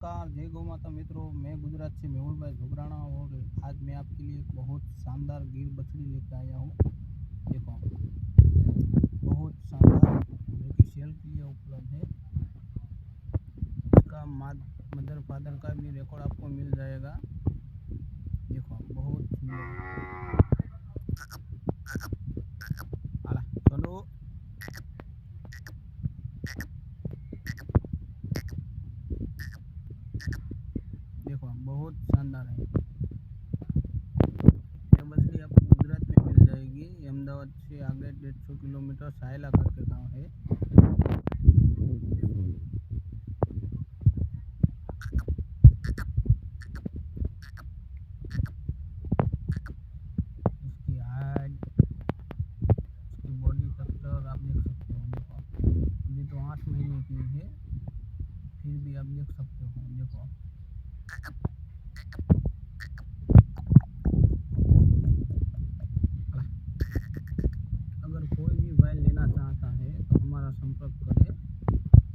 नमस्कार, जय गौ माता मित्रों। मैं गुजरात से मेहुल भाई झुगराना और आज मैं आपके लिए एक बहुत शानदार गिर बछड़ी लेकर आया हूँ। देखो, बहुत शानदार जो कि सेल के लिए उपलब्ध है। इसका मदर फादर का भी रिकॉर्ड आपको मिल जाएगा। देखो, बहुत सुंदर। आला, चलो। देखो, बहुत शानदार है। ये बछड़ी आपको गुजरात में मिल जाएगी। अहमदाबाद से आगे 150 किलोमीटर सायला करके गाँव है। इसकी हाइट, इसकी बॉडी स्ट्रक्चर आप देख सकते हो। देखो, अभी तो 8 महीने की है, फिर भी आप देख सकते हो। देखो, अगर कोई भी बैल लेना चाहता है तो हमारा संपर्क करें।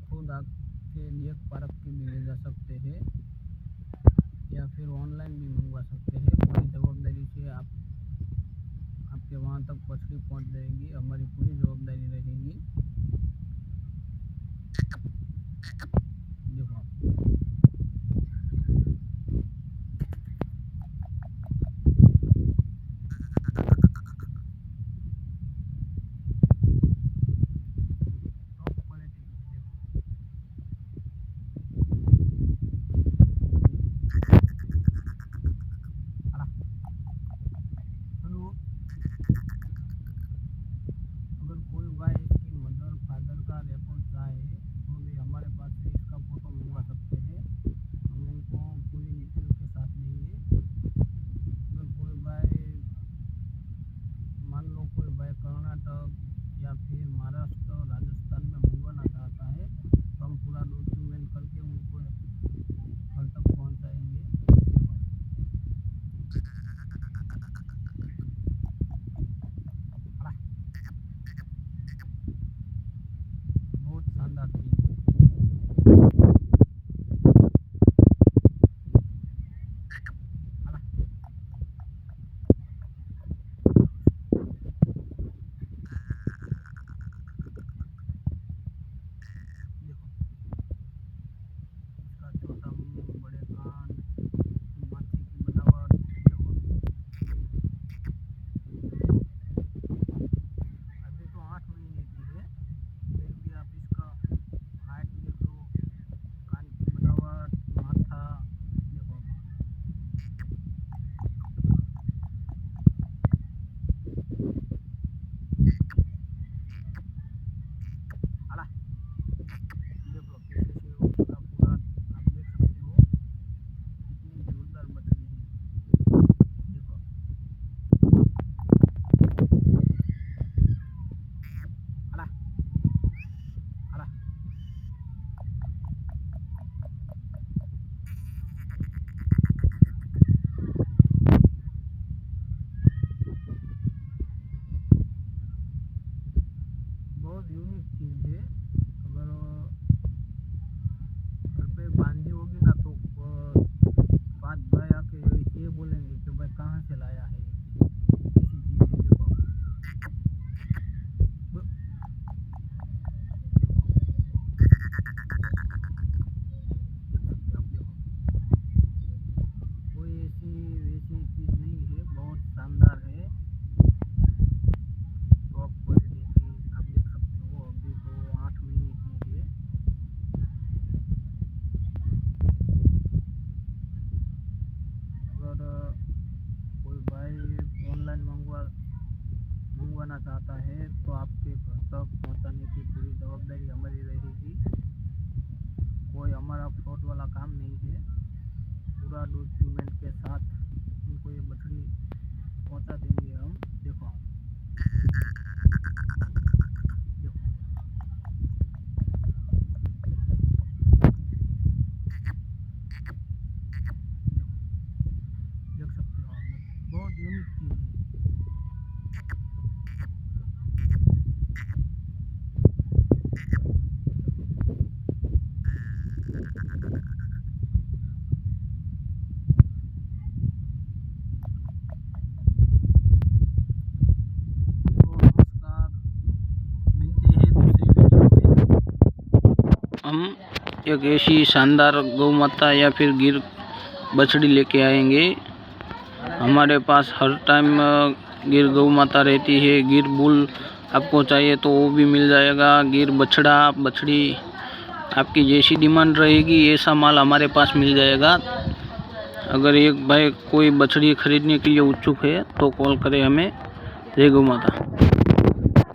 खुद आके देख परख के भी ले जा सकते हैं या फिर ऑनलाइन भी मंगवा सकते हैं। पूरी जवाबदारी से आपके वहाँ तक बछड़ी पहुँच जाएगी। हमारी पूरी जवाबदारी रहेगी। देखो, टॉप क्वालिटी की है। आला, चलो। अगर कोई गाय इसकी मदर फादर का रिकॉर्ड चाहे तो भी हमारे पास से इसका फोटो मंगवा सकते हैं। हम उनको पूरी डिटेल के साथ देंगे। अगर कोई गाय, मान लो कोई गाय कर्नाटक या फिर महाराष्ट्र राजस्थान में मंगवाना चाहता है तो हम पूरा डॉक्यूमेंट करके उनको घर तक पहुंचाएंगे। देखो, आला, बहुत शानदार चीज़ है। आला, देखो, इसका छोटा मुंह, बड़े कान, माथे की बनावट। देखो, अभी तो 8 महीने की है, फिर भी आप इसका हाइट देख लो, कान की बनावट, माथा। देखो, आला, देख लो कैसे से उसका पूरा आप देख सकते हो। कितनी जोरदार बछड़ी है। देखो, आला, आला, बहुत यूनिक चीज़ है। अगर घर पे बांधी होगी ना तो 5 भाई आके ये बोलेंगे कि भाई कहाँ से लाया है ये चीज़। ऐसी चीज़ है। देखो, ब- देख सकते हो आप। देखो, कोई ऐसी वैसी चीज़ नहीं है, बहुत शानदार है। टॉप क्वालिटी की आप देख सकते हो। अभी तो 8 महीने की है। अगर कोई भाई ऑनलाइन मंगवाना चाहता है तो आपके घर तक पहुंचाने की पूरी जवाबदारी हमारी रहेगी। कोई हमारा फ्रॉड वाला काम नहीं है। पूरा डॉक्यूमेंट के साथ उनको ये बछड़ी पहुंचा देंगे हम। देखो, देखो, देखो, देख सकते हो आप। बहुत यूनिक चीज़ है। हम एक ऐसी शानदार गौ माता या फिर गिर बछड़ी लेके आएंगे। हमारे पास हर टाइम गिर गौ माता रहती है। गिर बुल आपको चाहिए तो वो भी मिल जाएगा। गिर बछड़ा बछड़ी आपकी जैसी डिमांड रहेगी ऐसा माल हमारे पास मिल जाएगा। अगर एक भाई कोई बछड़ी खरीदने के लिए उत्सुक है तो कॉल करें हमें। जय गौ माता।